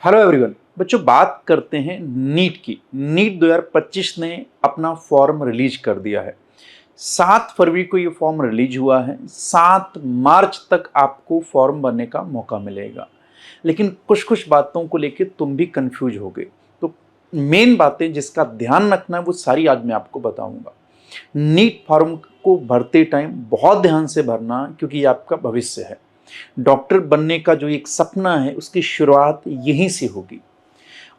Hello everyone. बच्चों, बात करते हैं नीट की। नीट 2025 ने अपना फॉर्म रिलीज कर दिया है। 7 फरवरी को ये फॉर्म रिलीज हुआ है। 7 मार्च तक आपको फॉर्म भरने का मौका मिलेगा। लेकिन कुछ कुछ बातों को लेकर तुम भी कंफ्यूज हो गए। तो मेन बातें जिसका ध्यान रखना है वो सारी आज मैं आपको बताऊंगा। नीट फॉर्म को भरते टाइम बहुत ध्यान से भरना, क्योंकि ये आपका भविष्य है। डॉक्टर बनने का जो एक सपना है उसकी शुरुआत यहीं से होगी।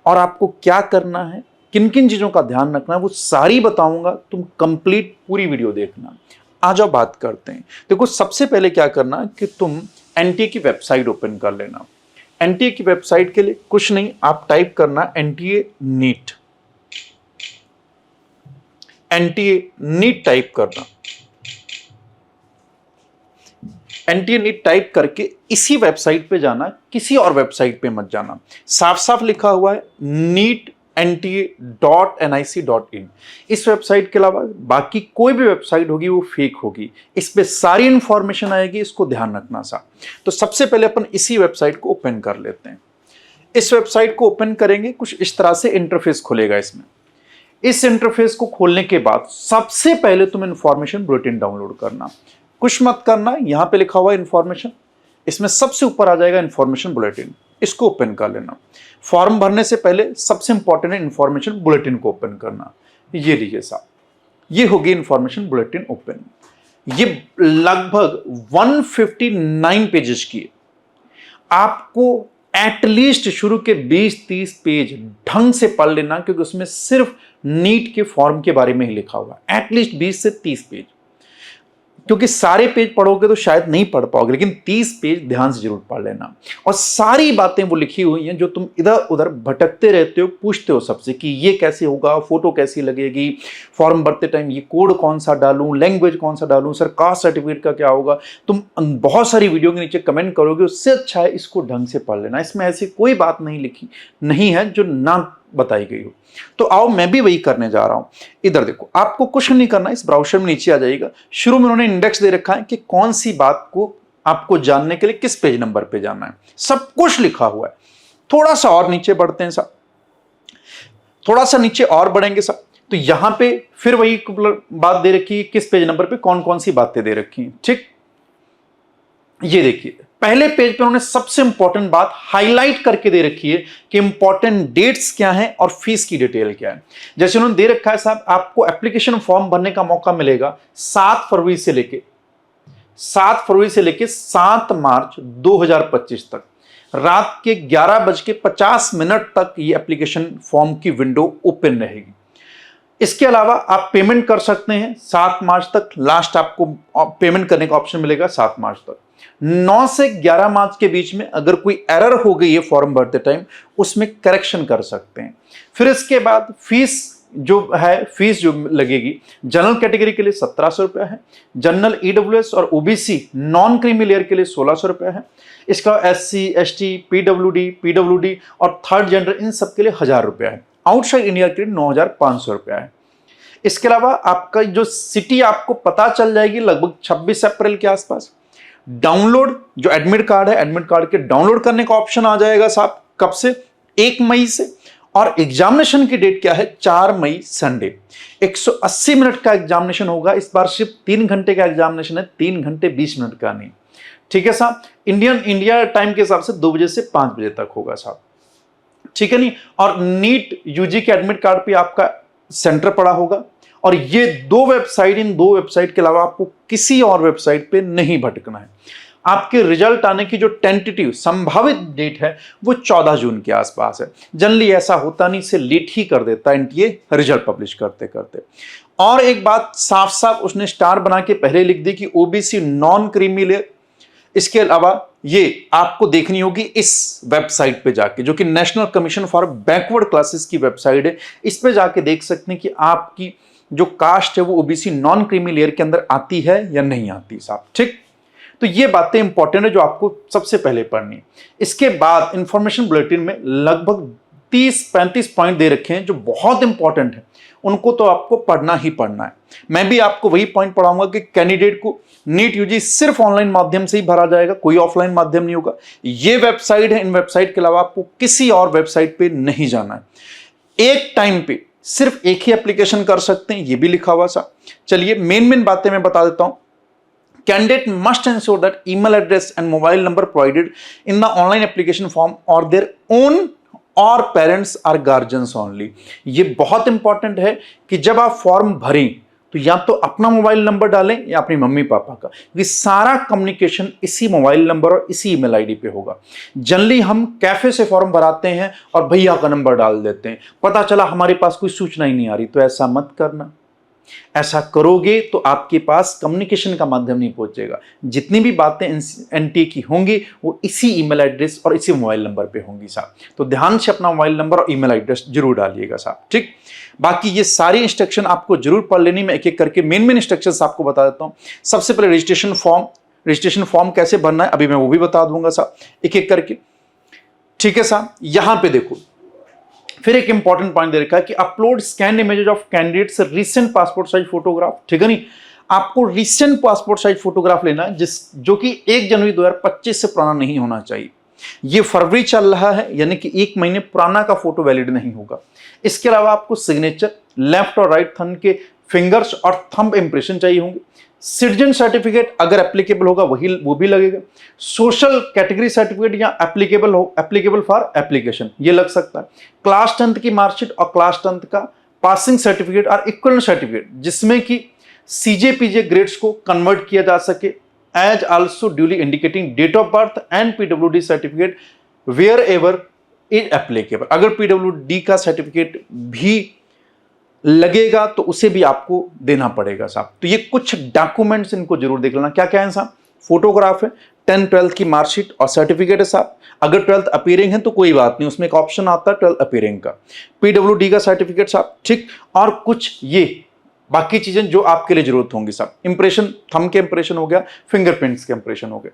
और आपको क्या करना है, किन किन चीज़ों का ध्यान रखना है, वो सारी बताऊंगा। तुम कंप्लीट पूरी वीडियो देखना। आ जाओ बात करते हैं। देखो, सबसे पहले क्या करना कि तुम एनटीए की वेबसाइट ओपन कर लेना। एनटीए की वेबसाइट के लिए कुछ नहीं, आप टाइप करना NTA NEET. NTA NEET type करना। एनटीए नीट टाइप करके इसी वेबसाइट पे जाना, किसी और वेबसाइट पे मत जाना। साफ साफ लिखा हुआ है NEET.NTA.nic.in। इस वेबसाइट के अलावा बाकी कोई भी वेबसाइट होगी वो फेक होगी। इस पे सारी इंफॉर्मेशन आएगी, इसको ध्यान रखना सा। तो सबसे पहले अपन इसी वेबसाइट को ओपन कर लेते हैं। इस वेबसाइट को ओपन करेंगे, कुछ इस तरह से इंटरफेस खुलेगा। इसमें इस इंटरफेस को खोलने के बाद सबसे पहले तुम इंफॉर्मेशन बुलेटिन डाउनलोड करना। कुछ मत करना, यहां पे लिखा हुआ इंफॉर्मेशन, इसमें सबसे ऊपर आ जाएगा इंफॉर्मेशन बुलेटिन। इसको ओपन कर लेना। फॉर्म भरने से पहले सबसे इंपॉर्टेंट है इंफॉर्मेशन बुलेटिन को ओपन करना। ये लीजिए साहब, ये होगी इंफॉर्मेशन बुलेटिन ओपन। ये लगभग 159 पेजेस की है। आपको एटलीस्ट शुरू के 20-30 पेज ढंग से पढ़ लेना, क्योंकि उसमें सिर्फ नीट के फॉर्म के बारे में ही लिखा हुआ है। एटलीस्ट 20 से 30 पेज, क्योंकि सारे पेज पढ़ोगे तो शायद नहीं पढ़ पाओगे, लेकिन 30 पेज ध्यान से जरूर पढ़ लेना। और सारी बातें वो लिखी हुई हैं जो तुम इधर उधर भटकते रहते हो, पूछते हो सबसे कि ये कैसे होगा, फोटो कैसी लगेगी, फॉर्म भरते टाइम ये कोड कौन सा डालूं, लैंग्वेज कौन सा डालूं, सर कास्ट सर्टिफिकेट का क्या होगा। तुम बहुत सारी वीडियो के नीचे कमेंट करोगे, उससे अच्छा है इसको ढंग से पढ़ लेना। इसमें ऐसी कोई बात नहीं लिखी नहीं है जो ना बताई गई हो। तो आओ मैं भी वही करने जा रहा हूं। इधर देखो, आपको कुछ नहीं करना, इस ब्राउज़र में नीचे आ जाइएगा। शुरू में उन्होंने इंडेक्स दे रखा है कि कौन सी बात को आपको जानने के लिए किस पेज नंबर पे जाना है, सब कुछ लिखा हुआ है। थोड़ा सा और नीचे बढ़ते हैं साहब, थोड़ा सा नीचे और बढ़ेंगे साहब, तो यहां पे फिर वही बात दे रखी है किस पेज नंबर पे कौन कौन सी बातें दे रखी हैं। ठीक, ये देखिए पहले पेज पे उन्होंने सबसे इंपॉर्टेंट बात हाईलाइट करके दे रखी है कि इंपॉर्टेंट डेट्स क्या हैं और फीस की डिटेल क्या है। जैसे उन्होंने दे रखा है साहब, आपको एप्लीकेशन फॉर्म भरने का मौका मिलेगा 7 फरवरी से लेके 7 मार्च 2025 तक रात के 11:50 तक ये एप्लीकेशन फॉर्म की विंडो ओपन रहेगी। इसके अलावा आप पेमेंट कर सकते हैं 7 मार्च तक। लास्ट आपको पेमेंट करने का ऑप्शन मिलेगा 7 मार्च तक। 9 से 11 मार्च के बीच में अगर कोई एरर हो गई है फॉर्म भरते टाइम, उसमें करेक्शन कर सकते हैं। फिर इसके बाद फीस जो लगेगी, जनरल कैटेगरी के लिए 1700 रुपया है, जनरल ईडब्ल्यूएस और ओबीसी नॉन क्रीमी लेयर के लिए 1600 रुपया है। इसका एससी एसटी पीडब्ल्यूडी और थर्ड जेंडर इन सब के लिए 1000 रुपया है। आउटसाइड इंडिया के लिए 9500 रुपया है। इसके अलावा आपका जो सिटी आपको पता चल जाएगी लगभग 26 अप्रैल के आसपास। डाउनलोड जो एडमिट कार्ड है, एडमिट कार्ड के डाउनलोड करने का ऑप्शन आ जाएगा साहब कब से, 1 मई से। और एग्जामिनेशन की डेट क्या है, 4 मई संडे। 180 मिनट का एग्जामिनेशन होगा। इस बार सिर्फ 3 घंटे का एग्जामिनेशन है, 3 घंटे 20 मिनट का नहीं। ठीक है साहब, इंडिया टाइम के हिसाब से 2 बजे से 5 बजे तक होगा साहब। ठीक है नहीं। और नीट यूजी के एडमिट कार्ड पे आपका सेंटर पड़ा होगा। और ये इन दो वेबसाइट के अलावा आपको किसी और वेबसाइट पे नहीं भटकना है। आपके रिजल्ट आने की जो टेंटेटिव संभावित डेट है वो 14 जून के आसपास है। जनरली ऐसा होता नहीं, से लेट ही कर देता एनटीए रिजल्ट पब्लिश करते करते। और एक बात साफ साफ उसने स्टार बना के पहले लिख दी कि ओबीसी नॉन क्रीमी लेयर। इसके अलावा ये आपको देखनी होगी इस वेबसाइट पे जाके, जो कि national commission for backward classes की वेबसाइट है। इस पे जाके देख सकते हैं कि आपकी जो कास्ट है वो ओबीसी नॉन क्रीमी लेयर के अंदर आती है या नहीं आती साहब। ठीक, तो ये बातें इंपॉर्टेंट है जो आपको सबसे पहले पढ़नी है। इसके बाद इंफॉर्मेशन बुलेटिन में लगभग 30-35 पॉइंट दे रखे हैं जो बहुत इंपॉर्टेंट है, उनको तो आपको पढ़ना ही पढ़ना है। मैं भी आपको वही पॉइंट पढ़ाऊंगा कि कैंडिडेट को नीट यूजी सिर्फ ऑनलाइन माध्यम से ही भरा जाएगा, कोई ऑफलाइन माध्यम नहीं होगा। ये वेबसाइट है, इन वेबसाइट के अलावा आपको किसी और वेबसाइट पे नहीं जाना है। एक टाइम पे सिर्फ एक ही एप्लीकेशन कर सकते हैं, ये भी लिखा हुआ सा। चलिए मेन बातें मैं बता देता हूं। Candidate must ensure that email address and mobile number provided in the online application form or their own or parents or guardians only। ये बहुत इंपॉर्टेंट है कि जब आप फॉर्म भरें तो या तो अपना मोबाइल नंबर डालें या अपनी मम्मी पापा का, क्योंकि सारा कम्युनिकेशन इसी मोबाइल नंबर और इसी ईमेल आईडी पे होगा। जनरली हम कैफे से फॉर्म भराते हैं और भैया का नंबर डाल देते हैं, पता चला हमारे पास कोई सूचना ही नहीं आ रही। तो ऐसा मत करना। ऐसा करोगे तो आपके पास कम्युनिकेशन का माध्यम नहीं पहुंचेगा। जितनी भी बातें एनटीए की होंगी वो इसी ईमेल एड्रेस और इसी मोबाइल नंबर पे होंगी साहब। तो ध्यान से अपना मोबाइल नंबर और ईमेल एड्रेस जरूर डालिएगा साहब, ठीक। बाकी ये सारी इंस्ट्रक्शन आपको जरूर पढ़ लेनी। मैं एक एक करके मेन इंस्ट्रक्शंस आपको बता देता हूं। सबसे पहले रजिस्ट्रेशन फॉर्म कैसे भरना है अभी मैं वो भी बता दूंगा साहब, एक एक करके, ठीक है साहब। यहां पे देखो फिर एक इंपॉर्टेंट पॉइंट दे रखा है कि upload scan images of candidates recent passport size photograph, ठीक है नहीं। आपको रिसेंट पासपोर्ट साइज फोटोग्राफ लेना है जो कि 1 जनवरी 2025 से पुराना नहीं होना चाहिए। ये फरवरी चल रहा है, यानी कि 1 महीने पुराना का फोटो वैलिड नहीं होगा। इसके अलावा आपको सिग्नेचर, लेफ्ट और राइट थंब के फिंगर्स और थंब इंप्रेशन चाहिए होंगे। सिटीजन सर्टिफिकेट अगर एप्लीकेबल होगा वो भी लगेगा। सोशल कैटेगरी सर्टिफिकेट या एप्लीकेबल फॉर एप्लीकेशन ये लग सकता है। क्लास 10th की मार्कशीट और क्लास 10th का पासिंग सर्टिफिकेट और इक्विवेलेंट सर्टिफिकेट जिसमें कि सीजे-पीजे ग्रेड्स को कन्वर्ट किया जा सके, as also duly indicating date of birth and PWD certificate wherever is applicable. अगर पीडब्ल्यूडी का सर्टिफिकेट भी लगेगा तो उसे भी आपको देना पड़ेगा साहब। तो ये कुछ डॉक्यूमेंट्स इनको जरूर देख लेना। क्या क्या है साहब? फोटोग्राफ है, 10th 12th की मार्कशीट और सर्टिफिकेट है साहब। अगर 12th अपीयरिंग है तो कोई बात नहीं, उसमें एक ऑप्शन आता है 12th अपीयरिंग का। पीडब्ल्यूडी का सर्टिफिकेट साहब, ठीक। और कुछ ये बाकी चीजें जो आपके लिए जरूरत होंगी साहब। इंप्रेशन, थंब के इंप्रेशन हो गया, फिंगरप्रिंट्स के इंप्रेशन हो गए।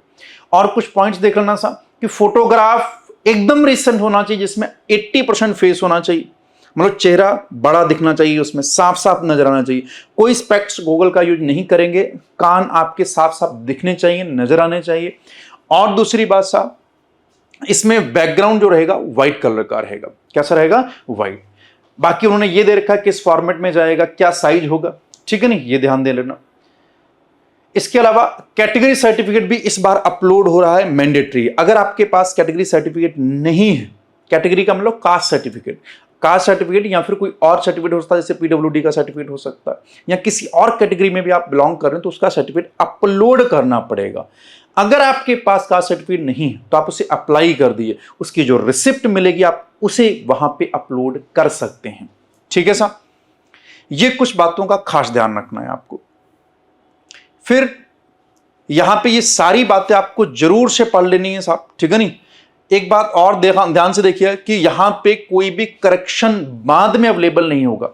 और कुछ पॉइंट्स देख लेना साहब कि फोटोग्राफ एकदम रिसेंट होना चाहिए जिसमें 80% फेस होना चाहिए, मतलब चेहरा बड़ा दिखना चाहिए, उसमें साफ साफ नजर आना चाहिए। कोई स्पेक्स गूगल का यूज नहीं करेंगे, कान आपके साफ साफ दिखने चाहिए, नजर आने चाहिए। और दूसरी बात साहब, इसमें बैकग्राउंड जो रहेगा व्हाइट कलर का रहेगा। कैसा रहेगा? व्हाइट। बाकी उन्होंने ये दे रखा है किस फॉर्मेट में जाएगा, क्या साइज होगा, ठीक है नहीं, ये ध्यान दे लेना। इसके अलावा कैटेगरी सर्टिफिकेट भी इस बार अपलोड हो रहा है, मैंडेटरी। अगर आपके पास कैटेगरी सर्टिफिकेट नहीं है, कैटेगरी का मतलब कास्ट सर्टिफिकेट या फिर कोई और सर्टिफिकेट हो सकता है, जैसे पीडब्ल्यूडी का सर्टिफिकेट हो सकता है, या किसी और कैटेगरी में भी आप बिलोंग कर रहे हैं तो उसका सर्टिफिकेट अपलोड करना पड़ेगा। अगर आपके पास कास्ट सर्टिफिकेट नहीं है तो आप उसे अप्लाई कर दिए, उसकी जो रिसिप्ट मिलेगी आप उसे वहां पे अपलोड कर सकते हैं, ठीक है साहब। ये कुछ बातों का खास ध्यान रखना है आपको। फिर यहां पे ये सारी बातें आपको जरूर से पढ़ लेनी है साहब, ठीक है नहीं। एक बात और ध्यान से देखिए कि यहां पे कोई भी करेक्शन बाद में अवेलेबल नहीं होगा।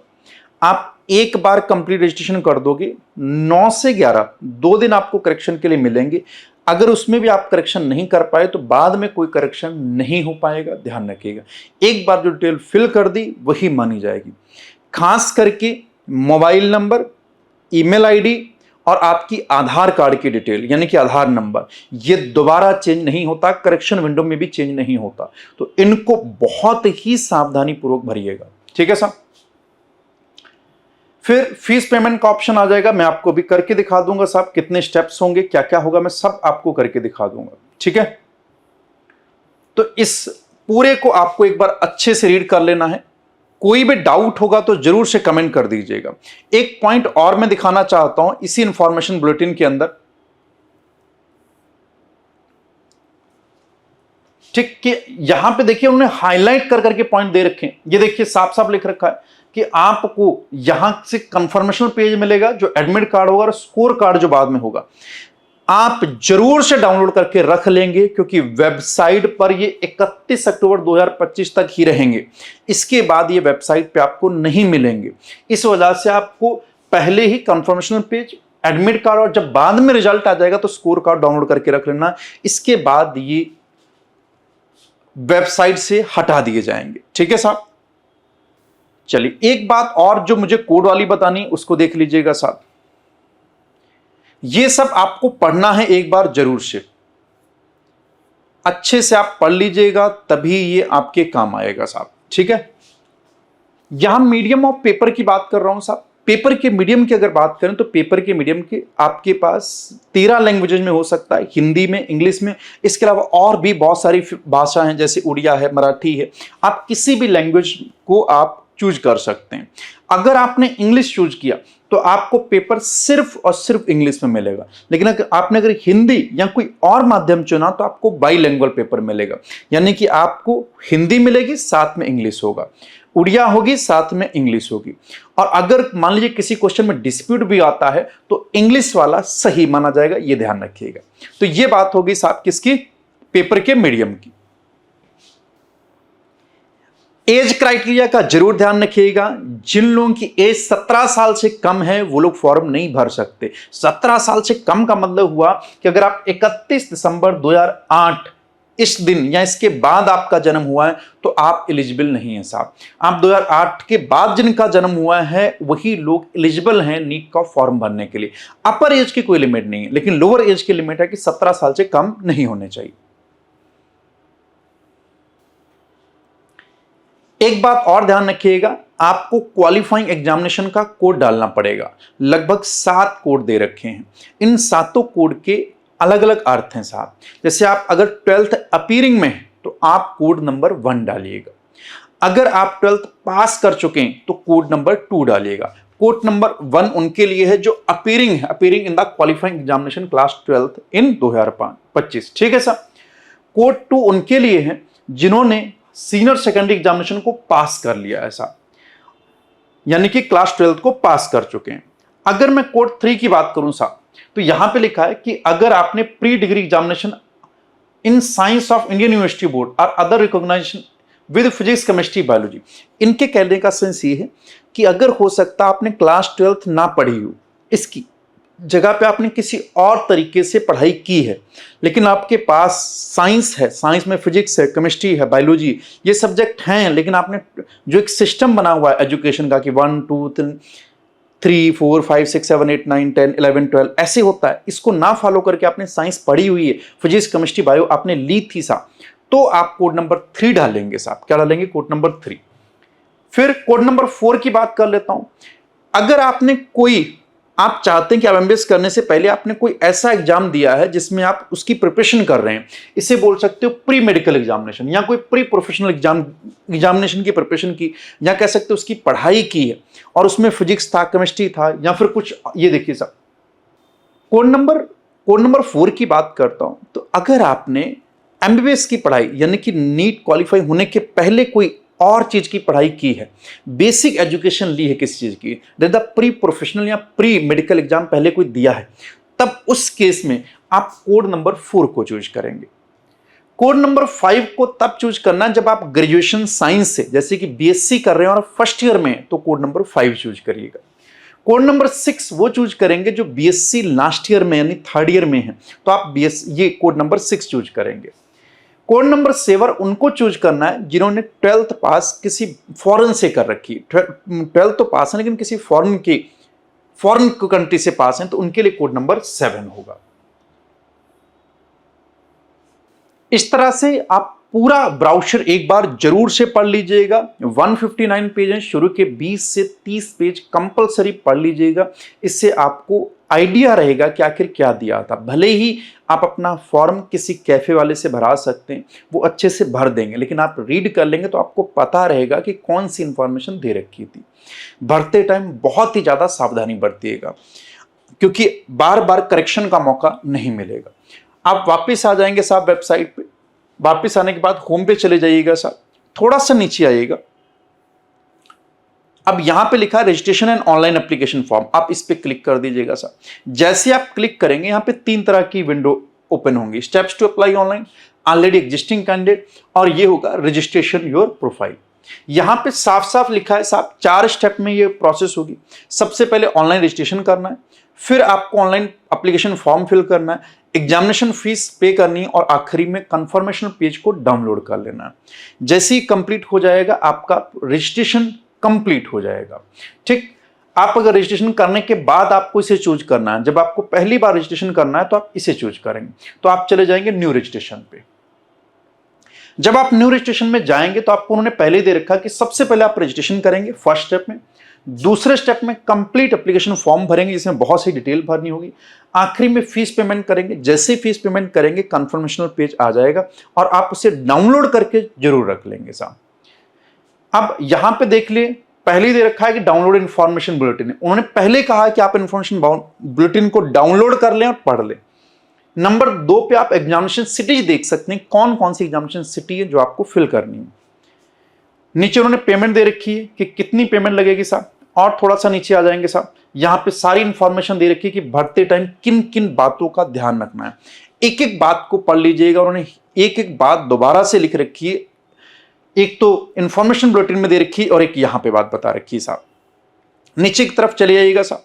आप एक बार कंप्लीट रजिस्ट्रेशन कर दोगे, 9 से 11 2 दिन आपको करेक्शन के लिए मिलेंगे। अगर उसमें भी आप करेक्शन नहीं कर पाए तो बाद में कोई करेक्शन नहीं हो पाएगा, ध्यान रखिएगा। एक बार जो डिटेल फिल कर दी वही मानी जाएगी। खास करके मोबाइल नंबर, ईमेल आईडी और आपकी आधार कार्ड की डिटेल यानी कि आधार नंबर, ये दोबारा चेंज नहीं होता, करेक्शन विंडो में भी चेंज नहीं होता। तो इनको बहुत ही सावधानी पूर्वक भरिएगा, ठीक है साहब। फिर फीस पेमेंट का ऑप्शन आ जाएगा, मैं आपको भी करके दिखा दूंगा साहब, कितने स्टेप्स होंगे, क्या क्या होगा, मैं सब आपको करके दिखा दूंगा, ठीक है। तो इस पूरे को आपको एक बार अच्छे से रीड कर लेना है। कोई भी डाउट होगा तो जरूर से कमेंट कर दीजिएगा। एक पॉइंट और मैं दिखाना चाहता हूं इसी इंफॉर्मेशन बुलेटिन के अंदर, ठीक, कि यहां पे देखिए उन्होंने हाईलाइट कर करके पॉइंट दे रखे हैं। ये देखिए साफ साफ लिख रखा है कि आपको यहां से कंफर्मेशन पेज मिलेगा जो एडमिट कार्ड होगा और स्कोर कार्ड जो बाद में होगा। आप जरूर से डाउनलोड करके रख लेंगे क्योंकि वेबसाइट पर ये 31 अक्टूबर 2025 तक ही रहेंगे। इसके बाद ये वेबसाइट पे आपको नहीं मिलेंगे। इस वजह से आपको पहले ही कंफर्मेशन पेज, एडमिट कार्ड और जब बाद में रिजल्ट आ जाएगा तो स्कोर कार्ड डाउनलोड करके रख लेना। इसके बाद ये वेबसाइट से हटा दिए जाएंगे। ठीक है साहब। चलिए एक बात और जो मुझे कोड वाली बतानी उसको देख लीजिएगा साहब। ये सब आपको पढ़ना है एक बार जरूर से, अच्छे से आप पढ़ लीजिएगा तभी ये आपके काम आएगा साहब। ठीक है। यहां मीडियम ऑफ पेपर की बात कर रहा हूं साहब। पेपर के मीडियम की अगर बात करें तो पेपर के मीडियम के आपके पास 13 लैंग्वेजेस में हो सकता है, हिंदी में, इंग्लिश में, इसके अलावा और भी बहुत सारी भाषा हैं जैसे उड़िया है, मराठी है। आप किसी भी लैंग्वेज को आप चूज कर सकते हैं। अगर आपने इंग्लिश चूज किया तो आपको पेपर सिर्फ और सिर्फ इंग्लिश में मिलेगा, लेकिन अगर हिंदी या कोई और माध्यम चुना तो आपको बाईलिंगुअल पेपर मिलेगा, यानी कि आपको हिंदी मिलेगी साथ में इंग्लिश होगा, उड़िया होगी साथ में इंग्लिश होगी। और अगर मान लीजिए किसी क्वेश्चन में डिस्प्यूट भी आता है तो इंग्लिश वाला सही माना जाएगा, यह ध्यान रखिएगा। तो यह बात होगी साहब किसकी, पेपर के मीडियम की। एज क्राइटेरिया का जरूर ध्यान रखिएगा। जिन लोगों की एज 17 साल से कम है वो लोग फॉर्म नहीं भर सकते। 17 साल से कम का मतलब हुआ कि अगर आप 31 दिसंबर 2008 इस दिन या इसके बाद आपका जन्म हुआ है तो आप एलिजिबल नहीं है साहब। आप 2008 के बाद जिनका जन्म हुआ है वही लोग एलिजिबल हैं नीट का फॉर्म भरने के लिए। अपर एज की कोई लिमिट नहीं है, लेकिन लोअर एज की लिमिट है कि 17 साल से कम नहीं होने चाहिए। एक बात और ध्यान रखिएगा, आपको क्वालिफाइंग एग्जामिनेशन का कोड डालना पड़ेगा। लगभग 7 कोड दे रखे हैं। इन 7 कोड के अलग अलग अर्थ हैं साहब। जैसे आप अगर 12th अपीयरिंग में हैं तो आप कोड नंबर 1 डालिएगा। अगर आप 12th पास कर चुके हैं तो कोड नंबर 2 डालिएगा। कोड नंबर 1 उनके लिए है जो अपीयरिंग है, appearing in the qualifying examination class 12th इन 2025। ठीक है साहब। कोड 2 उनके लिए है जिन्होंने सीनियर सेकेंडरी एग्जामिनेशन को पास कर लिया है साहब, यानी कि क्लास 12th को पास कर चुके हैं। अगर मैं कोड 3 की बात करूं साहब तो यहां पे लिखा है कि अगर आपने pre degree examination in science of Indian university board और other recognition with physics, chemistry, biology, इनके कहने का सेंस ये है कि अगर हो सकता आपने क्लास 12th ना पढ़ी हो, इसकी जगह पे आपने किसी और तरीके से पढ़ाई की है, लेकिन आपके पास साइंस है, साइंस में फिजिक्स है, केमिस्ट्री है, बायोलॉजी, ये सब्जेक्ट हैं, लेकिन आपने जो एक सिस्टम बना हुआ है एजुकेशन का कि 1 2 3 4 5 6 7 8 9 10 11 12 ऐसे होता है, इसको ना फॉलो करके आपने साइंस पढ़ी हुई है, फिजिक्स, केमिस्ट्री, बायो आपने ली थी साहब, तो आप कोड नंबर 3 डालेंगे साहब। क्या डालेंगे? Code number 3। फिर कोड नंबर 4 की बात कर लेता हूं। अगर आपने आप चाहते हैं कि आप एमबीबीएस करने से पहले आपने कोई ऐसा एग्जाम दिया है जिसमें आप उसकी प्रिपरेशन कर रहे हैं, इसे बोल सकते हो प्री मेडिकल एग्जामिनेशन, या कोई प्री प्रोफेशनल एग्जामिनेशन की प्रिपरेशन की, या कह सकते हो उसकी पढ़ाई की है और उसमें फिजिक्स था, केमिस्ट्री था, या फिर कुछ, ये देखिए साहब कोड नंबर 4 की बात करता हूं। तो अगर आपने एमबीबीएस की पढ़ाई यानी कि नीट क्वालिफाई होने के पहले कोई और चीज की पढ़ाई की है, बेसिक एजुकेशन ली है किसी चीज की, द प्री प्रोफेशनल या प्री मेडिकल एग्जाम पहले कोई दिया है, तब उस केस में आप कोड नंबर 4 को चूज करेंगे। कोड नंबर 5 को तब चूज करना जब आप ग्रेजुएशन साइंस से, जैसे कि बीएससी कर रहे हैं और फर्स्ट ईयर में, तो कोड नंबर 5 चूज करिएगा। कोड नंबर 6 वो चूज करेंगे जो बीएससी लास्ट ईयर में यानी थर्ड ईयर में है, तो आप ये कोड नंबर 6 चूज करेंगे। कोड नंबर 7 उनको चूज करना है जिन्होंने 12th पास किसी फॉरेन से कर रखी है। 12th तो पास है लेकिन किसी फॉरेन कंट्री से पास है, तो उनके लिए कोड नंबर 7 होगा। इस तरह से आप पूरा ब्राउशर एक बार जरूर से पढ़ लीजिएगा। 159 पेज हैं, शुरू के 20 से 30 पेज कंपलसरी पढ़ लीजिएगा। इससे आपको आइडिया रहेगा कि आखिर क्या दिया था। भले ही आप अपना फॉर्म किसी कैफे वाले से भरा सकते हैं, वो अच्छे से भर देंगे, लेकिन आप रीड कर लेंगे तो आपको पता रहेगा कि कौन सी इंफॉर्मेशन दे रखी थी। भरते टाइम बहुत ही ज़्यादा सावधानी बरतिएगा, क्योंकि बार बार करेक्शन का मौका नहीं मिलेगा। आप वापस आ जाएंगे साहब वेबसाइट पे। वापस आने के बाद होम पे चले जाइएगा साहब, थोड़ा सा नीचे आइएगा। अब यहां पे लिखा है registration and online application form, आप इस पे क्लिक कर दीजिएगा साहब। जैसे आप क्लिक करेंगे यहां पे 3 तरह की विंडो ओपन होंगी। Steps to apply online, already existing candidate, और ये होगा रजिस्ट्रेशन योर प्रोफाइल। यहां पे साफ साफ लिखा है साहब 4 स्टेप में ये प्रोसेस होगी। सबसे पहले ऑनलाइन रजिस्ट्रेशन करना है, फिर आपको ऑनलाइन एप्लीकेशन फॉर्म फिल करना है, एग्जामिनेशन फीस पे करनी है, और आखिरी में कंफर्मेशन पेज को डाउनलोड कर लेना है। जैसे ही कंप्लीट हो जाएगा आपका रजिस्ट्रेशन कंप्लीट हो जाएगा। ठीक, आप अगर रजिस्ट्रेशन करने के बाद आपको इसे चूज करना है, जब आपको पहली बार रजिस्ट्रेशन करना है तो आप इसे चूज करेंगे, तो आप चले जाएंगे न्यू रजिस्ट्रेशन पे। जब आप न्यू रजिस्ट्रेशन में जाएंगे तो आपको उन्होंने पहले दे रखा कि सबसे पहले आप रजिस्ट्रेशन करेंगे फर्स्ट स्टेप में, दूसरे स्टेप में कंप्लीट एप्लीकेशन फॉर्म भरेंगे जिसमें बहुत सी डिटेल भरनी होगी, आखिरी में फीस पेमेंट करेंगे। जैसे ही फीस पेमेंट करेंगे कंफर्मेशन पेज आ जाएगा और आप उसे डाउनलोड करके जरूर रख लेंगे साहब। अब यहां पे देख लिए पहले ही दे रखा है कि डाउनलोड इन्फॉर्मेशन बुलेटिन, उन्होंने पहले कहा है कि आप इन्फॉर्मेशन बुलेटिन को डाउनलोड कर लें और पढ़ लें। नंबर 2 पे आप एग्जामिनेशन सिटीज देख सकते हैं, कौन कौन सी एग्जामिनेशन सिटी है जो आपको फिल करनी है। नीचे उन्होंने पेमेंट दे रखी है कि कितनी पेमेंट लगेगी साहब, और थोड़ा सा नीचे आ जाएंगे साहब, यहां पे सारी इंफॉर्मेशन दे रखी है कि भरते टाइम किन किन बातों का ध्यान रखना है। एक एक बात को पढ़ लीजिएगा, उन्होंने एक एक बात दोबारा से लिख रखी है, एक तो इंफॉर्मेशन बुलेटिन में दे रखी है और एक यहां पे बात बता रखी है साहब। नीचे की तरफ चले जाइएगा साहब,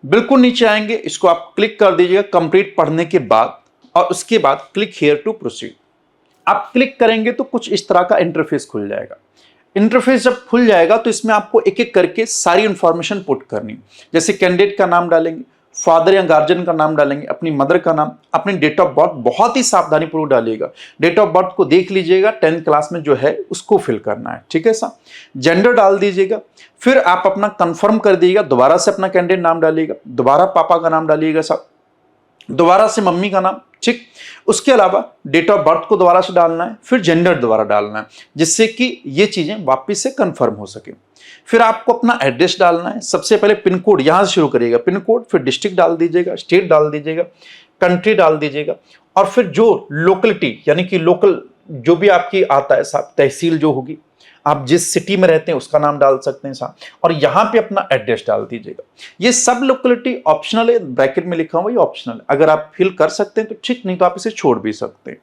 बिल्कुल नीचे आएंगे, इसको आप क्लिक कर दीजिएगा कंप्लीट पढ़ने के बाद, और उसके बाद क्लिक हियर टू प्रोसीड। आप क्लिक करेंगे तो कुछ इस तरह का इंटरफेस खुल जाएगा। इंटरफेस जब खुल जाएगा तो इसमें आपको एक एक करके सारी इंफॉर्मेशन पुट करनी, जैसे कैंडिडेट का नाम डालेंगे, फादर या गार्जियन का नाम डालेंगे, अपनी मदर का नाम, अपनी डेट ऑफ बर्थ बहुत ही सावधानी पूर्वक डालिएगा। डेट ऑफ बर्थ को देख लीजिएगा, 10th क्लास में जो है उसको फिल करना है, ठीक है साहब। जेंडर डाल दीजिएगा, फिर आप अपना कंफर्म कर दीजिएगा, दोबारा से अपना कैंडिडेट नाम डालिएगा, दोबारा पापा का नाम डालिएगा साहब, दोबारा से मम्मी का नाम, ठीक। उसके अलावा डेट ऑफ बर्थ को दोबारा से डालना है, फिर जेंडर दोबारा डालना है, जिससे कि ये चीजें वापस से कंफर्म हो सके। फिर आपको अपना एड्रेस डालना है। सबसे पहले पिन कोड यहां से शुरू करिएगा, पिन कोड, फिर डिस्ट्रिक्ट डाल दीजिएगा, स्टेट डाल दीजिएगा, कंट्री डाल दीजिएगा, और फिर जो लोकेलिटी यानी कि लोकल जो भी आपकी आता है साहब, तहसील जो होगी, आप जिस सिटी में रहते हैं उसका नाम डाल सकते हैं साहब, और यहां पे अपना एड्रेस डाल दीजिएगा। ये सब लोकेलिटी ऑप्शनल है, ब्रैकेट में लिखा हुआ ये ऑप्शनल है, अगर आप फिल कर सकते हैं तो ठीक, नहीं तो आप इसे छोड़ भी सकते हैं।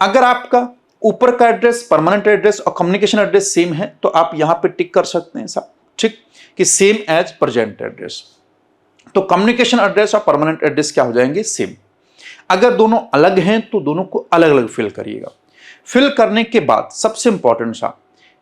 अगर आपका ऊपर का एड्रेस, परमानेंट एड्रेस और कम्युनिकेशन एड्रेस सेम है तो आप यहां पे टिक कर सकते हैं साहब, ठीक, कि सेम एज प्रेजेंट एड्रेस। तो कम्युनिकेशन एड्रेस और परमानेंट एड्रेस क्या हो जाएंगे, सेम। अगर दोनों अलग हैं तो दोनों को अलग अलग फिल करिएगा। फिल करने के बाद सबसे इंपॉर्टेंट सा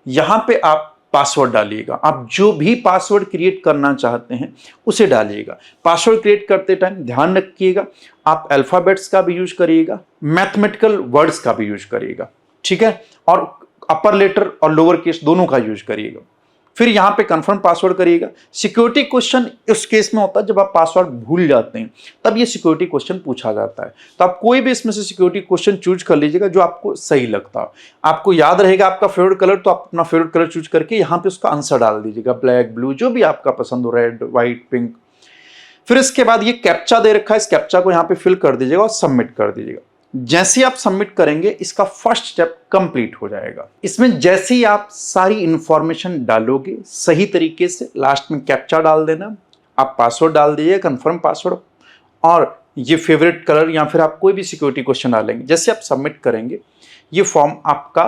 यहां पे आप पासवर्ड डालिएगा। आप जो भी पासवर्ड क्रिएट करना चाहते हैं उसे डालिएगा। पासवर्ड क्रिएट करते टाइम ध्यान रखिएगा आप अल्फाबेट्स का भी यूज करिएगा, मैथमेटिकल वर्ड्स का भी यूज करिएगा, ठीक है, और अपर लेटर और लोअर केस दोनों का यूज करिएगा। फिर यहां पे कंफर्म पासवर्ड करिएगा। सिक्योरिटी क्वेश्चन उस केस में होता है जब आप पासवर्ड भूल जाते हैं, तब ये सिक्योरिटी क्वेश्चन पूछा जाता है। तो आप कोई भी इसमें से सिक्योरिटी क्वेश्चन चूज कर लीजिएगा जो आपको सही लगता है। आपको याद रहेगा आपका फेवरेट कलर, तो आप अपना फेवरेट कलर चूज करके यहाँ पे उसका आंसर डाल दीजिएगा, ब्लैक, ब्लू, जो भी आपका पसंद हो, रेड, व्हाइट, पिंक। फिर इसके बाद ये कैप्चा दे रखा है, इस कैप्चा को यहाँ पे फिल कर दीजिएगा और सबमिट कर दीजिएगा। जैसे आप सबमिट करेंगे इसका फर्स्ट स्टेप कंप्लीट हो जाएगा। इसमें जैसे ही आप सारी इंफॉर्मेशन डालोगे सही तरीके से, लास्ट में कैप्चा डाल देना, आप पासवर्ड डाल दीजिए, कंफर्म पासवर्ड, और ये फेवरेट कलर या फिर आप कोई भी सिक्योरिटी क्वेश्चन डालेंगे। जैसे आप सबमिट करेंगे ये फॉर्म आपका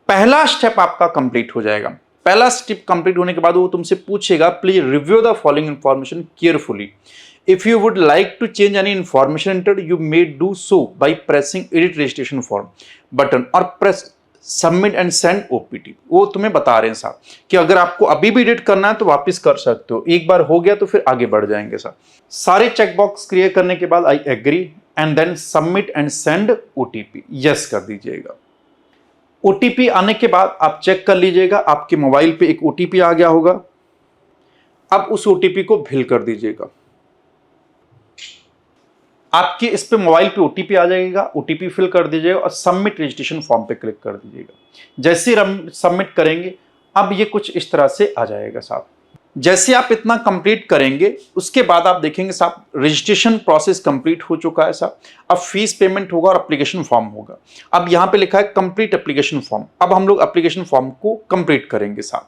पहला स्टेप आपका कंप्लीट हो जाएगा। पहला स्टेप कंप्लीट होने के बाद वो तुमसे पूछेगा please review the following information carefully. If you would like to change any information entered, you may do so by pressing edit registration form button और press submit and send OPT। वो तुम्हें बता रहे हैं साहब कि अगर आपको अभी भी एडिट करना है तो वापस कर सकते हो, एक बार हो गया तो फिर आगे बढ़ जाएंगे साहब। सारे चेकबॉक्स क्लियर करने के बाद I agree and then submit and send OTP, yes कर दीजिएगा। OTP आने के बाद आप चेक कर लीजिएगा आपके मोबाइल पे एक OTP आ गया होगा। अब उस OTP को फिल कर दीजिएगा। आपके इस पे मोबाइल पे OTP आ जाएगा, OTP फिल कर दीजिएगा और सबमिट रजिस्ट्रेशन फॉर्म पे क्लिक कर दीजिएगा। जैसे ही सबमिट करेंगे अब ये कुछ इस तरह से आ जाएगा साहब। जैसे आप इतना कंप्लीट करेंगे उसके बाद आप देखेंगे साहब रजिस्ट्रेशन प्रोसेस कंप्लीट हो चुका है साहब। अब फीस पेमेंट होगा और एप्लीकेशन फॉर्म होगा। अब यहाँ पे लिखा है कंप्लीट एप्लीकेशन फॉर्म। अब हम लोग एप्लीकेशन फॉर्म को कंप्लीट करेंगे साहब।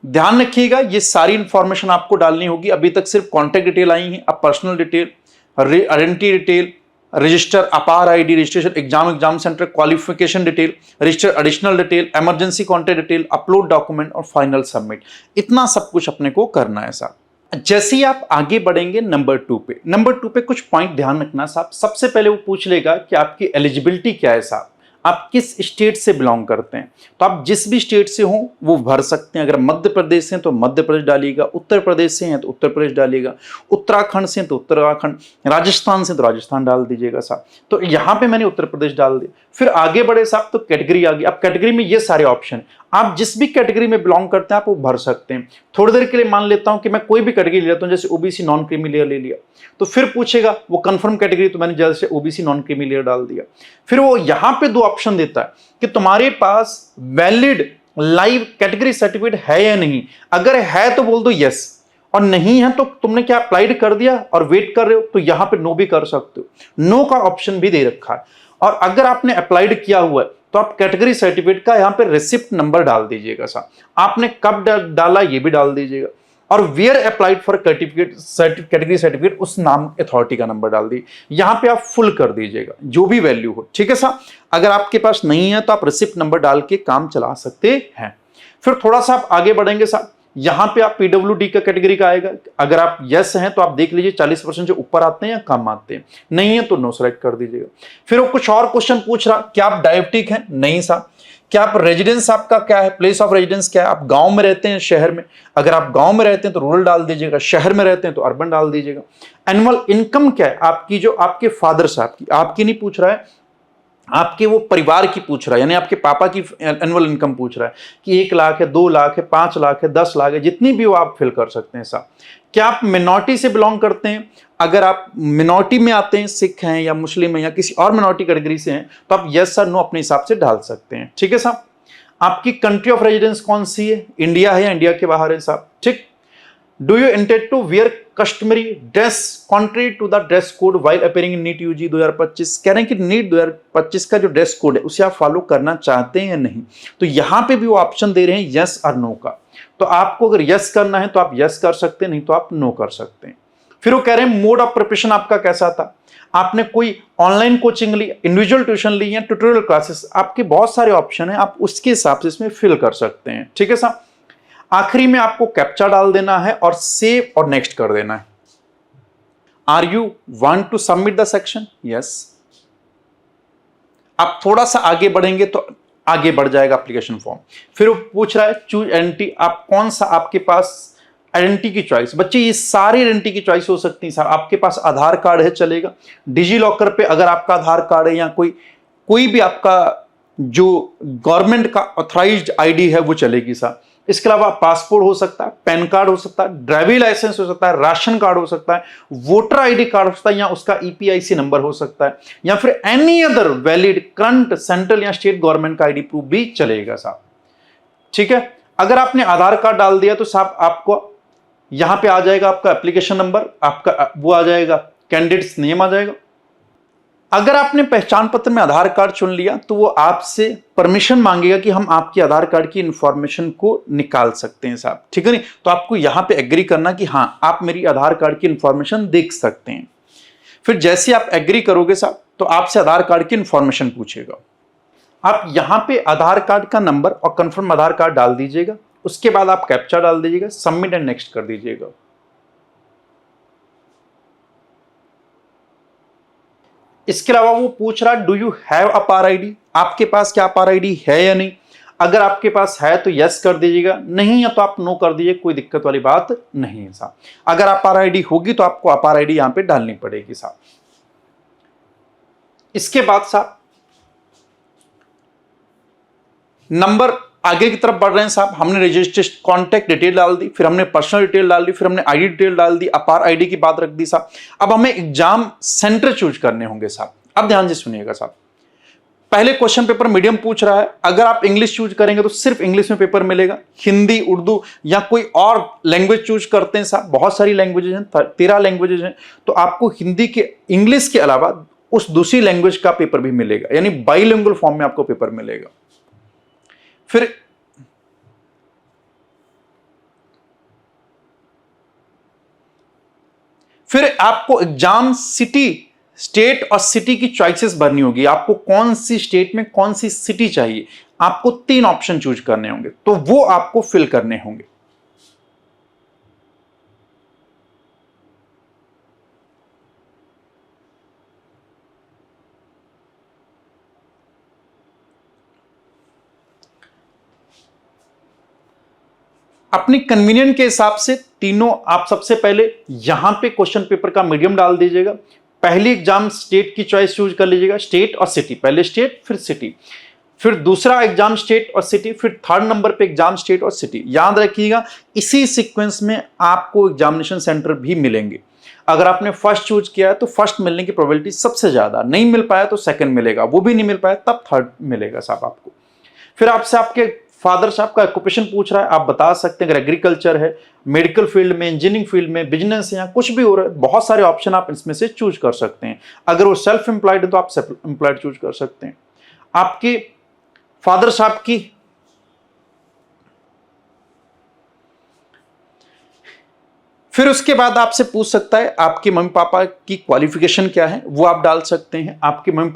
ध्यान रखिएगा ये सारी इंफॉर्मेशन आपको डालनी होगी। अभी तक सिर्फ कॉन्टैक्ट डिटेल आई है, अब personal detail, identity detail, register APAAR ID, registration exam centre, qualification detail, register additional detail, emergency contact detail, upload document और फाइनल सबमिट। इतना सब कुछ अपने को करना है साहब। जैसे ही आप आगे बढ़ेंगे नंबर टू पे कुछ पॉइंट ध्यान रखना साहब। सबसे पहले वो पूछ लेगा कि आपकी एलिजिबिलिटी क्या है साहब, आप किस स्टेट से बिलोंग करते हैं। तो आप जिस भी स्टेट से हो वो भर सकते हैं। अगर मध्य प्रदेश से हैं तो मध्य प्रदेश डालिएगा, उत्तर प्रदेश से हैं तो उत्तर प्रदेश डालिएगा, उत्तराखंड से हैं तो उत्तराखंड, राजस्थान से तो राजस्थान डाल दीजिएगा साहब। तो यहाँ पे मैंने उत्तर प्रदेश डाल दिया। फिर आगे बढ़े साहब तो कैटेगरी आ गई। अब कैटेगरी में ये सारे ऑप्शन, आप जिस भी कैटेगरी में बिलोंग करते हैं आप वो भर सकते हैं। थोड़ी देर के लिए मान लेता हूं कि मैं कोई भी कैटेगरी ले लेता हूं, जैसे ओबीसी नॉन क्रीमी लेयर ले लिया, तो फिर पूछेगा वो कंफर्म कैटेगरी, तो मैंने जैसे ओबीसी नॉन क्रीमी लेयर डाल दिया। फिर वो यहां पे दो ऑप्शन देता है कि तुम्हारे पास वैलिड लाइव कैटेगरी सर्टिफिकेट है या नहीं। अगर है तो बोल दो यस, और नहीं है तो तुमने क्या अप्लाइड कर दिया और वेट कर रहे हो, तो यहां पे नो भी कर सकते हो। नो का ऑप्शन भी दे रखा है। और अगर आपने अप्लाइड किया हुआ है तो आप कैटेगरी सर्टिफिकेट का यहां पे रिसिप्ट नंबर डाल दीजिएगा साहब। आपने कब डाला ये भी डाल दीजिएगा। और where applied for category certificate उस नाम अथॉरिटी का नंबर डाल दीजिए। यहां पे आप फुल कर दीजिएगा जो भी वैल्यू हो, ठीक है साहब। अगर आपके पास नहीं है तो आप रिसिप्ट नंबर डाल के काम चला सकते हैं। फिर थोड़ा सा आप आगे बढ़ेंगे साहब, यहां पे आप पीडब्ल्यूडी का कैटेगरी का आएगा। अगर आप यस हैं तो आप देख लीजिए 40% जो ऊपर आते हैं या कम आते हैं, नहीं है तो नो सेलेक्ट कर दीजिएगा। फिर वो कुछ और क्वेश्चन पूछ रहा, क्या आप डायबिटिक हैं? नहीं साहब। क्या आप रेजिडेंस आपका क्या है, प्लेस ऑफ रेजिडेंस क्या है, आप गांव में रहते हैं शहर में? अगर आप गांव में रहते हैं तो रूरल डाल दीजिएगा, शहर में रहते हैं तो अर्बन डाल दीजिएगा। एनुअल इनकम क्या है आपकी, जो आपके फादर साहब की, आपकी नहीं पूछ रहा है, आपके वो परिवार की पूछ रहा है, यानी आपके पापा की एनुअल इनकम पूछ रहा है कि 1 लाख है, 2 लाख है, 5 लाख है, 10 लाख है, जितनी भी हो आप फिल कर सकते हैं साहब। क्या आप मिनॉरिटी से बिलोंग करते हैं? अगर आप मिनॉरिटी में आते हैं, सिख हैं या मुस्लिम हैं या किसी और मिनॉरिटी कैटेगरी से हैं, तो आप यस सर नो अपने हिसाब से डाल सकते हैं, ठीक है साहब। आपकी कंट्री ऑफ रेजिडेंस कौन सी है, इंडिया है या इंडिया के बाहर है साहब, ठीक। Do you intend to wear customary dress contrary to the dress code while appearing in NEET UG 2025? कह रहे हैं कि नीट 2025 का जो ड्रेस कोड है उसे आप फॉलो करना चाहते हैं या नहीं। तो यहां पे भी वो ऑप्शन दे रहे हैं यस और नो का। तो आपको अगर यस करना है तो आप यस कर सकते हैं, नहीं तो आप नो कर सकते हैं। फिर वो कह रहे हैं मोड ऑफ प्रिपरेशन आपका कैसा था, आपने कोई ऑनलाइन कोचिंग ली, इंडिविजुअल ट्यूशन ली या ट्यूटोरियल क्लासेस, आपके बहुत सारे ऑप्शन हैं, आप उसके हिसाब से इसमें फिल कर सकते हैं, ठीक है साहब। आखिरी में आपको कैप्चा डाल देना है और सेव और नेक्स्ट कर देना है। Are you want to submit the section? Yes. आप थोड़ा सा आगे बढ़ेंगे तो आगे बढ़ जाएगा एप्लीकेशन फॉर्म। फिर वो पूछ रहा है चूज आइडेंटिटी, आप कौन सा आपके पास आइडेंटिटी की चॉइस। बच्चे ये सारी आइडेंटिटी की चॉइस हो सकती है साहब। आपके पास आधार कार्ड है चलेगा, डिजी लॉकर पे अगर आपका आधार कार्ड है या कोई भी आपका जो गवर्नमेंट का ऑथराइज्ड आईडी है वो चलेगी साहब। इसके अलावा पासपोर्ट हो सकता है, पैन कार्ड हो सकता है, ड्राइविंग लाइसेंस हो सकता है, राशन कार्ड हो सकता है, वोटर आईडी कार्ड हो सकता है या उसका ईपीआईसी नंबर हो सकता है, या फिर any other valid current central या स्टेट गवर्नमेंट का आईडी प्रूफ भी चलेगा साहब, ठीक है। अगर आपने आधार कार्ड डाल दिया तो साहब आपको यहां पे आ जाएगा आपका एप्लीकेशन नंबर, आपका वो आ जाएगा, कैंडिडेट्स नेम आ जाएगा। अगर आपने पहचान पत्र में आधार कार्ड चुन लिया तो वो आपसे परमिशन मांगेगा कि हम आपकी आधार कार्ड की इंफॉर्मेशन को निकाल सकते हैं साहब, ठीक है नहीं। तो आपको यहां पे एग्री करना कि हां आप मेरी आधार कार्ड की इंफॉर्मेशन देख सकते हैं। फिर जैसे आप एग्री करोगे साहब तो आपसे आधार कार्ड की इंफॉर्मेशन पूछेगा। आप यहां पे आधार कार्ड का नंबर और कंफर्म आधार कार्ड डाल दीजिएगा। उसके बाद आप कैप्चा डाल दीजिएगा, सबमिट एंड नेक्स्ट कर दीजिएगा। इसके अलावा वो पूछ रहा डू यू हैव अपार आईडी, आपके पास क्या अपार आईडी है या नहीं। अगर आपके पास है तो यस कर दीजिएगा, नहीं है तो आप नो कर दीजिए, कोई दिक्कत वाली बात नहीं है साहब। अगर अपार आईडी होगी तो आपको अपार आईडी यहां पे डालनी पड़ेगी साहब। इसके बाद साहब नंबर आगे की तरफ बढ़ रहे हैं साहब। हमने रजिस्ट्रेशन कॉन्टैक्ट डिटेल डाल दी, फिर हमने पर्सनल डिटेल डाल दी, फिर हमने आईडी डिटेल डाल दी, अपार आईडी की बात रख दी साहब। अब हमें एग्जाम सेंटर चूज करने होंगे साहब। अब ध्यान से सुनिएगा साहब। पहले क्वेश्चन पेपर मीडियम पूछ रहा है। अगर आप इंग्लिश चूज करेंगे तो सिर्फ इंग्लिश में पेपर मिलेगा। हिंदी, उर्दू या कोई और लैंग्वेज चूज करते हैं साहब, बहुत सारी लैंग्वेजेज हैं, 13 लैंग्वेजेज हैं, तो आपको हिंदी के इंग्लिश के अलावा उस दूसरी लैंग्वेज का पेपर भी मिलेगा, यानी बाइलिंगुअल फॉर्म में आपको पेपर मिलेगा। फिर आपको एग्जाम सिटी स्टेट और सिटी की चॉइसेस भरनी होगी, आपको कौन सी स्टेट में कौन सी सिटी चाहिए, आपको 3 ऑप्शन चूज करने होंगे, तो वो आपको फिल करने होंगे। अपनी कन्वीनियंट के हिसाब से तीनों आप सबसे पहले यहां पे क्वेश्चन पेपर का मीडियम डाल दीजिएगा। पहली एग्जाम स्टेट की चॉइस चूज कर लीजिएगा, स्टेट और सिटी, पहले स्टेट फिर सिटी, फिर दूसरा एग्जाम स्टेट और सिटी, फिर थर्ड नंबर पे एग्जाम स्टेट और सिटी। याद रखिएगा इसी सीक्वेंस में आपको एग्जामिनेशन सेंटर भी मिलेंगे। अगर आपने फर्स्ट चूज किया है तो फर्स्ट मिलने की प्रोबेबिलिटी सबसे ज्यादा, नहीं मिल पाया तो सेकंड मिलेगा, वो भी नहीं मिल पाया तब थर्ड मिलेगा साहब आपको। फिर आपसे आपके फादर साहब का ऑक्यूपेशन पूछ रहा है, आप बता सकते हैं अगर एग्रीकल्चर है, मेडिकल फील्ड में, इंजीनियरिंग फील्ड में, बिजनेस है या कुछ भी हो रहा है, बहुत सारे ऑप्शन आप इसमें से चूज कर सकते हैं। अगर वो सेल्फ एम्प्लॉयड है तो आप सेल्फ एम्प्लॉयड चूज कर सकते हैं। आपके फादर साहब की फिर उसके बाद आपसे पूछ सकता है आपके मम्मी पापा की क्वालिफिकेशन क्या है, वो आप डाल सकते हैं। आपके मम्मी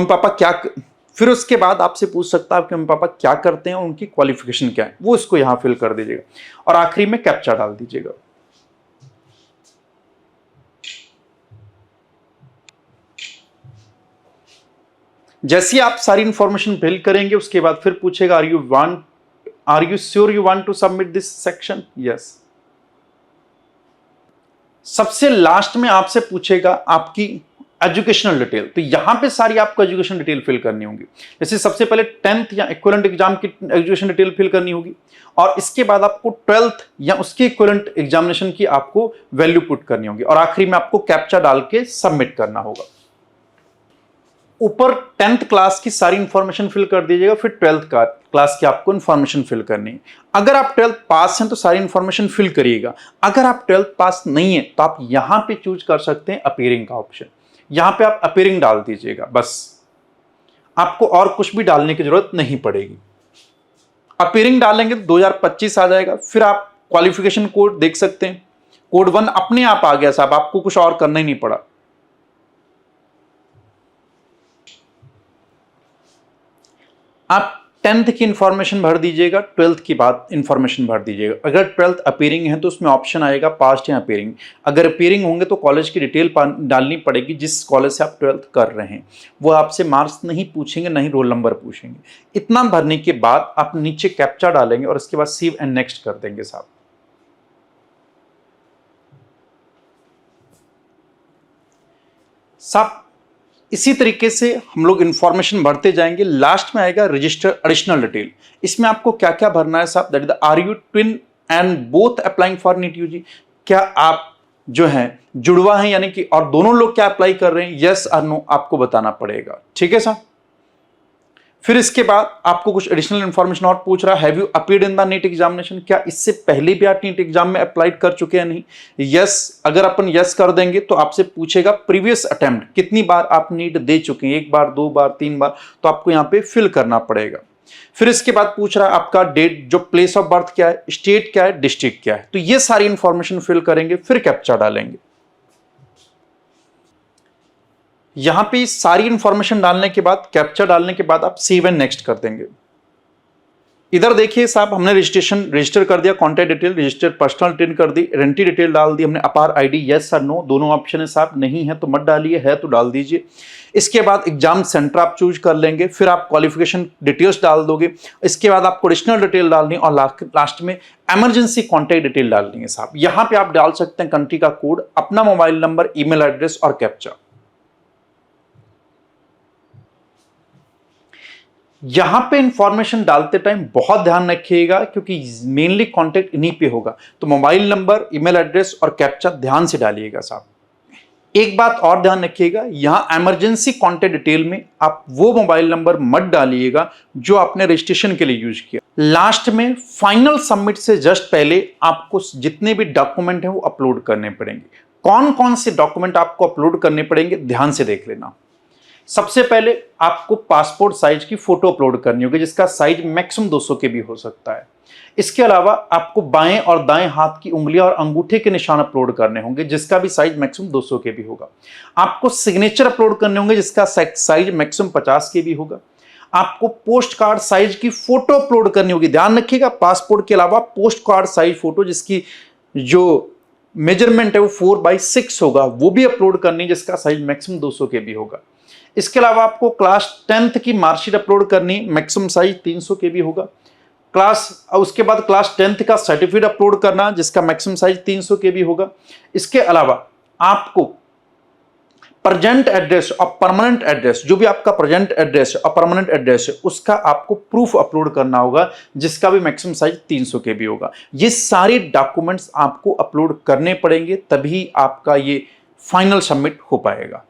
पापा क्या, फिर उसके बाद आपसे पूछ सकता है आपके मम्मी पापा क्या करते हैं और उनकी क्वालिफिकेशन क्या है, वो इसको यहां फिल कर दीजिएगा और आखिरी में कैप्चा डाल दीजिएगा। जैसे ही आप सारी इंफॉर्मेशन फिल करेंगे उसके बाद फिर पूछेगा are you sure you want to submit this section, yes. सबसे लास्ट में आपसे पूछेगा आपकी एजुकेशनल डिटेल, तो यहां पे सारी आपको एजुकेशन डिटेल फिल करनी होगी। जैसे सबसे पहले 10th या इक्विवेलेंट एग्जाम की एजुकेशन डिटेल फिल करनी होगी और इसके बाद आपको 12th या उसके इक्विवेलेंट एग्जामिनेशन की आपको वैल्यू पुट करनी होगी और आखिरी में आपको कैप्चा डाल के सबमिट करना होगा। ऊपर 10th क्लास की सारी इंफॉर्मेशन फिल कर दीजिएगा, फिर 12th क्लास की आपको इंफॉर्मेशन फिल करनी है। अगर आप 12th पास हैं तो सारी इंफॉर्मेशन फिल करिएगा, अगर आप 12th पास नहीं है तो आप यहां पे चूज कर सकते हैं अपीयरिंग का ऑप्शन, यहां पे आप अपीयरिंग डाल दीजिएगा, बस आपको और कुछ भी डालने की जरूरत नहीं पड़ेगी। अपीयरिंग डालेंगे तो 2025 आ जाएगा। फिर आप क्वालिफिकेशन कोड देख सकते हैं, कोड 1 अपने आप आ गया साहब, आपको कुछ और करना ही नहीं पड़ा। आप 10th की इंफॉर्मेशन भर दीजिएगा, 12th की बाद इंफॉर्मेशन भर दीजिएगा। अगर 12th अपीयरिंग है तो उसमें ऑप्शन आएगा पास्ट या अपीयरिंग, अगर अपीयरिंग होंगे तो कॉलेज की डिटेल डालनी पड़ेगी जिस कॉलेज से आप 12th कर रहे हैं। वो आपसे मार्क्स नहीं पूछेंगे, नहीं रोल नंबर पूछेंगे। इतना भरने के बाद आप नीचे कैप्चा डालेंगे और उसके बाद सेव एंड नेक्स्ट कर देंगे साहब। इसी तरीके से हम लोग इंफॉर्मेशन भरते जाएंगे। लास्ट में आएगा रजिस्टर एडिशनल डिटेल, इसमें आपको क्या क्या भरना है साहब, that is the are you twin and both applying for NEET UG, क्या आप जो है जुड़वा हैं यानी कि और दोनों लोग क्या अप्लाई कर रहे हैं, यस और नो आपको बताना पड़ेगा, ठीक है साहब। फिर इसके बाद आपको कुछ एडिशनल इंफॉर्मेशन और पूछ रहा है, have you appeared in the NEET examination, क्या इससे पहले भी आप नीट एग्जाम में अप्लाइड कर चुके हैं नहीं, यस। अगर अपन यस कर देंगे तो आपसे पूछेगा प्रीवियस अटेम्प्ट, कितनी बार आप नीट दे चुके हैं, 1 बार 2 बार 3 बार, तो आपको यहाँ पे फिल करना पड़ेगा। फिर इसके बाद पूछ रहा है आपका डेट, जो प्लेस ऑफ बर्थ क्या है, स्टेट क्या है, डिस्ट्रिक्ट क्या है, तो ये सारी इंफॉर्मेशन फिल करेंगे, फिर कैप्चा डालेंगे। यहां पे सारी इंफॉर्मेशन डालने के बाद, कैप्चा डालने के बाद आप सेव एंड नेक्स्ट कर देंगे। इधर देखिए साहब, हमने रजिस्टर कर दिया, contact detail register, personal detail कर दी, रेंटी डिटेल डाल दी हमने, अपार आईडी यस और नो दोनों ऑप्शन है साहब, नहीं है तो मत डालिए, है तो डाल दीजिए। इसके बाद एग्जाम सेंटर आप चूज कर लेंगे, फिर आप क्वालिफिकेशन डिटेल्स डाल दोगे, इसके बाद आपको एडिशनल डिटेल डालनी और लास्ट में इमरजेंसी कॉन्टैक्ट डिटेल डालनी है साहब। यहां पे आप डाल सकते हैं कंट्री का कोड, अपना मोबाइल नंबर, ईमेल एड्रेस और कैप्चा। यहां पे इंफॉर्मेशन डालते टाइम बहुत ध्यान रखिएगा क्योंकि मेनली कांटेक्ट इन्हीं पे होगा, तो मोबाइल नंबर, ईमेल एड्रेस और कैप्चा ध्यान से डालिएगा साहब। एक बात और ध्यान रखिएगा, यहां इमरजेंसी कांटेक्ट डिटेल में आप वो मोबाइल नंबर मत डालिएगा जो आपने रजिस्ट्रेशन के लिए यूज किया। लास्ट में फाइनल सबमिट से जस्ट पहले आपको जितने भी डॉक्यूमेंट हैं वो अपलोड करने पड़ेंगे। कौन कौन से डॉक्यूमेंट आपको अपलोड करने पड़ेंगे ध्यान से देख लेना। सबसे पहले आपको पासपोर्ट साइज की फोटो अपलोड करनी होगी जिसका साइज मैक्सिमम 200 के भी हो सकता है। इसके अलावा आपको बाएं और दाएं हाथ की उंगलियां और अंगूठे के निशान अपलोड करने होंगे, जिसका भी साइज मैक्सिमम 200 KB होगा। आपको सिग्नेचर अपलोड करने होंगे, जिसका साइज मैक्सिमम 50 KB होगा। आपको पोस्ट कार्ड साइज की फोटो अपलोड करनी होगी। ध्यान रखिएगा, पासपोर्ट के अलावा पोस्ट कार्ड साइज फोटो जिसकी जो मेजरमेंट है वो 4/6 होगा, वो भी अपलोड करनी है, जिसका साइज मैक्सिमम 200 KB होगा। इसके अलावा आपको क्लास 10th की मार्कशीट अपलोड करनी, मैक्सिमम साइज 300 KB होगा। उसके बाद क्लास 10th का सर्टिफिकेट अपलोड करना, जिसका मैक्सिमम साइज 300 KB होगा। इसके अलावा आपको प्रेजेंट एड्रेस और परमानेंट एड्रेस, जो भी आपका प्रेजेंट एड्रेस और परमानेंट एड्रेस है, उसका आपको प्रूफ अपलोड करना होगा, जिसका भी मैक्सिमम साइज 300 KB होगा। ये सारे डॉक्यूमेंट्स आपको अपलोड करने पड़ेंगे, तभी आपका ये फाइनल सबमिट हो पाएगा।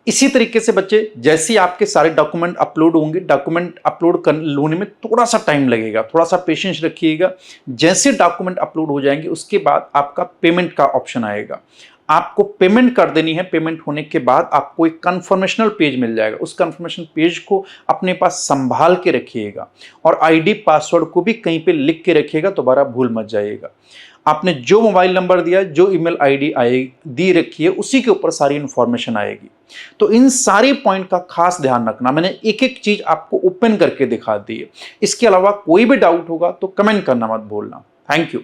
इसी तरीके से बच्चे, जैसे ही आपके सारे डॉक्यूमेंट अपलोड होंगे, डॉक्यूमेंट अपलोड होने में थोड़ा सा टाइम लगेगा, थोड़ा सा पेशेंस रखिएगा। जैसे डॉक्यूमेंट अपलोड हो जाएंगे, उसके बाद आपका पेमेंट का ऑप्शन आएगा। आपको पेमेंट कर देनी है। पेमेंट होने के बाद आपको एक कन्फर्मेशनल पेज मिल जाएगा। उस कन्फर्मेशन पेज को अपने पास संभाल के रखिएगा और आईडी पासवर्ड को भी कहीं पे लिख के रखिएगा, दोबारा भूल मत जाइएगा। आपने जो मोबाइल नंबर दिया, जो ईमेल आईडी दी रखी है, उसी के ऊपर सारी इंफॉर्मेशन आएगी। तो इन सारे पॉइंट का खास ध्यान रखना। मैंने एक एक चीज आपको ओपन करके दिखा दी है। इसके अलावा कोई भी डाउट होगा तो कमेंट करना मत भूलना। Thank you.